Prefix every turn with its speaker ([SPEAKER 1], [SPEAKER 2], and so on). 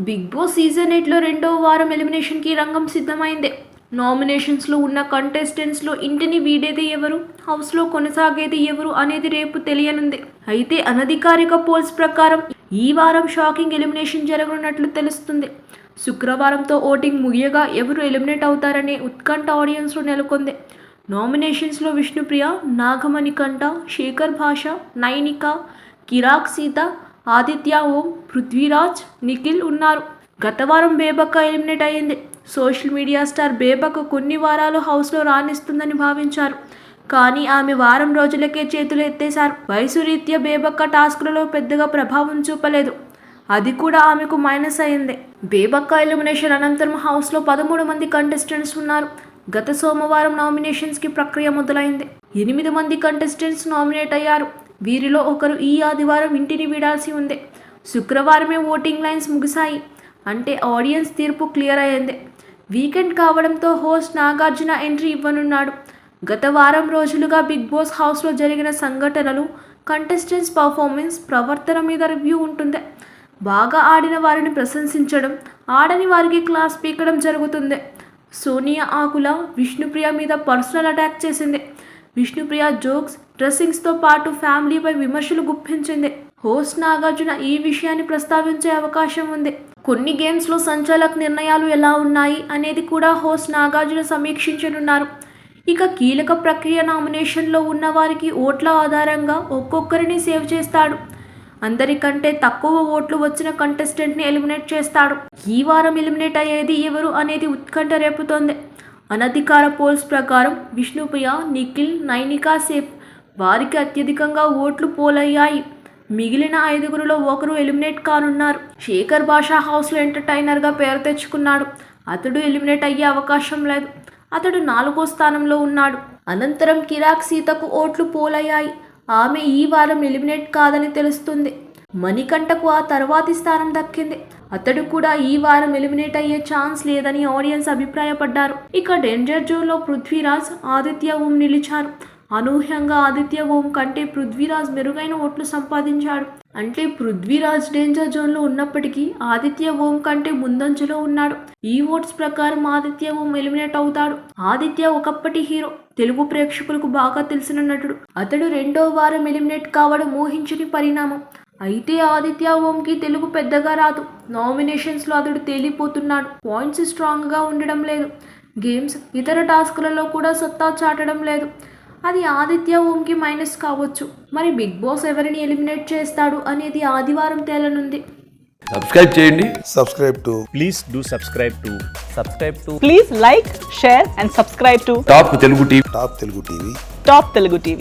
[SPEAKER 1] Big boss season 8లో రెండవ వారం ఎలిమినేషన్కి రంగం సిద్ధమైంది. నామినేషన్స్లో ఉన్న కంటెస్టెంట్స్లో ఇంటిని వీడేది ఎవరు, హౌస్లో కొనసాగేది ఎవరు అనేది రేపు తెలియనుంది. అయితే అనధికారిక పోల్స్ ప్రకారం ఈ వారం షాకింగ్ ఎలిమినేషన్ జరగనున్నట్లు తెలుస్తుంది. శుక్రవారంతో ఓటింగ్ ముగియగా ఎవరు ఎలిమినేట్ అవుతారనే ఉత్కంఠ ఆడియన్స్లో నెలకొంది. నామినేషన్స్లో విష్ణుప్రియ, నాగమణికంఠ, శేఖర్ భాష, నైనిక, కిరాక్ సీత, ఆదిత్య ఓం, పృథ్వీరాజ్, నిఖిల్ ఉన్నారు. గత వారం బేబక్క ఎలిమినేట్ అయ్యింది. సోషల్ మీడియా స్టార్ బేబక్క కొన్ని వారాలు హౌస్లో రాణిస్తుందని భావించారు. కానీ ఆమె వారం రోజులకే చేతులు ఎత్తేశారు. వయసు రీత్యా బేబక్క టాస్క్లలో పెద్దగా ప్రభావం చూపలేదు. అది కూడా ఆమెకు మైనస్ అయింది. బేబక్క ఎలిమినేషన్ అనంతరం హౌస్లో 13 మంది కంటెస్టెంట్స్ ఉన్నారు. గత సోమవారం నామినేషన్స్కి ప్రక్రియ మొదలైంది. 8 మంది కంటెస్టెంట్స్ నామినేట్ అయ్యారు. వీరిలో ఒకరు ఈ ఆదివారం ఇంటిని వీడాల్సి ఉంది. శుక్రవారమే ఓటింగ్ లైన్స్ ముగిశాయి. అంటే ఆడియన్స్ తీర్పు క్లియర్ అయ్యింది. వీకెండ్ కావడంతో హోస్ట్ నాగార్జున ఎంట్రీ ఇవ్వనున్నాడు. గత వారం రోజులుగా బిగ్ బాస్ హౌస్లో జరిగిన సంఘటనలు, కంటెస్టెంట్స్ పర్ఫార్మెన్స్, ప్రవర్తన మీద రివ్యూ ఉంటుంది. బాగా ఆడిన వారిని ప్రశంసించడం, ఆడని వారికి క్లాస్ పీకడం జరుగుతుంది. సోనియా ఆకుల విష్ణుప్రియ మీద పర్సనల్ అటాక్ చేసింది. విష్ణుప్రియ జోక్స్, డ్రెస్సింగ్స్తో పాటు ఫ్యామిలీపై విమర్శలు గుప్పించింది. హోస్ట్ నాగార్జున ఈ విషయాన్ని ప్రస్తావించే అవకాశం ఉంది. కొన్ని గేమ్స్లో సంచాలక నిర్ణయాలు ఎలా ఉన్నాయి అనేది కూడా హోస్ట్ నాగార్జున సమీక్షించనున్నారు. ఇక కీలక ప్రక్రియ నామినేషన్లో ఉన్న వారికి ఓట్ల ఆధారంగా ఒక్కొక్కరిని సేవ్ చేస్తాడు. అందరికంటే తక్కువ ఓట్లు వచ్చిన కంటెస్టెంట్ని ఎలిమినేట్ చేస్తాడు. ఈ వారం ఎలిమినేట్ అయ్యేది ఎవరు అనేది ఉత్కంఠ రేపుతోంది. అనధికార పోల్స్ ప్రకారం విష్ణుప్రియ, నిఖిల్, నైనికా సేఫ్. వారికి అత్యధికంగా ఓట్లు పోలయ్యాయి. మిగిలిన 5గురిలో ఒకరు ఎలిమినేట్ కానున్నారు. శేఖర్ భాష హౌస్లో ఎంటర్టైనర్గా పేరు తెచ్చుకున్నాడు. అతడు ఎలిమినేట్ అయ్యే అవకాశం లేదు. అతడు 4వ స్థానంలో ఉన్నాడు. అనంతరం కిరాక్ సీతకు ఓట్లు పోలయ్యాయి. ఆమె ఈ వారం ఎలిమినేట్ కాదని తెలుస్తుంది. మణికంఠకు ఆ తర్వాతి స్థానం దక్కింది. అతడు కూడా ఈ వారం ఎలిమినేట్ అయ్యే ఛాన్స్ లేదని ఆడియన్స్ అభిప్రాయపడ్డారు. ఇక డేంజర్ జోన్లో పృథ్వీరాజ్, ఆదిత్య ఓం నిలిచారు. అనూహ్యంగా ఆదిత్య ఓం కంటే పృథ్వీరాజ్ మెరుగైన ఓట్లు సంపాదించాడు. అంటే పృథ్వీరాజ్ డేంజర్ జోన్లో ఉన్నప్పటికీ ఆదిత్య ఓం కంటే ముందంజలో ఉన్నాడు. ఈ ఓట్స్ ప్రకారం ఆదిత్య ఓం ఎలిమినేట్ అవుతాడు. ఆదిత్య ఒకప్పటి హీరో, తెలుగు ప్రేక్షకులకు బాగా తెలిసిన నటుడు. అతడు 2వ వారం ఎలిమినేట్ కావడం ఊహించని పరిణామం. అయితే ఆదిత్య ఓంకి తెలుగు పెద్దగా రాదు. నామినేషన్స్లో అతడు తేలిపోతున్నాడు. పాయింట్స్ స్ట్రాంగ్గా ఉండడం లేదు. గేమ్స్, ఇతర టాస్క్లలో కూడా సత్తా చాటడం లేదు. అది ఆదిత్య ఓంకి మైనస్ కావచ్చు. మరి బిగ్ బాస్ ఎవరిని ఎలిమినేట్ చేస్తాడు అనేది ఆదివారం తేలనుంది.
[SPEAKER 2] సబ్స్క్రైబ్ చేయండి.
[SPEAKER 3] Please do subscribe to. Please like, share and subscribe to
[SPEAKER 2] top Telugu TV.
[SPEAKER 3] Top Telugu TV.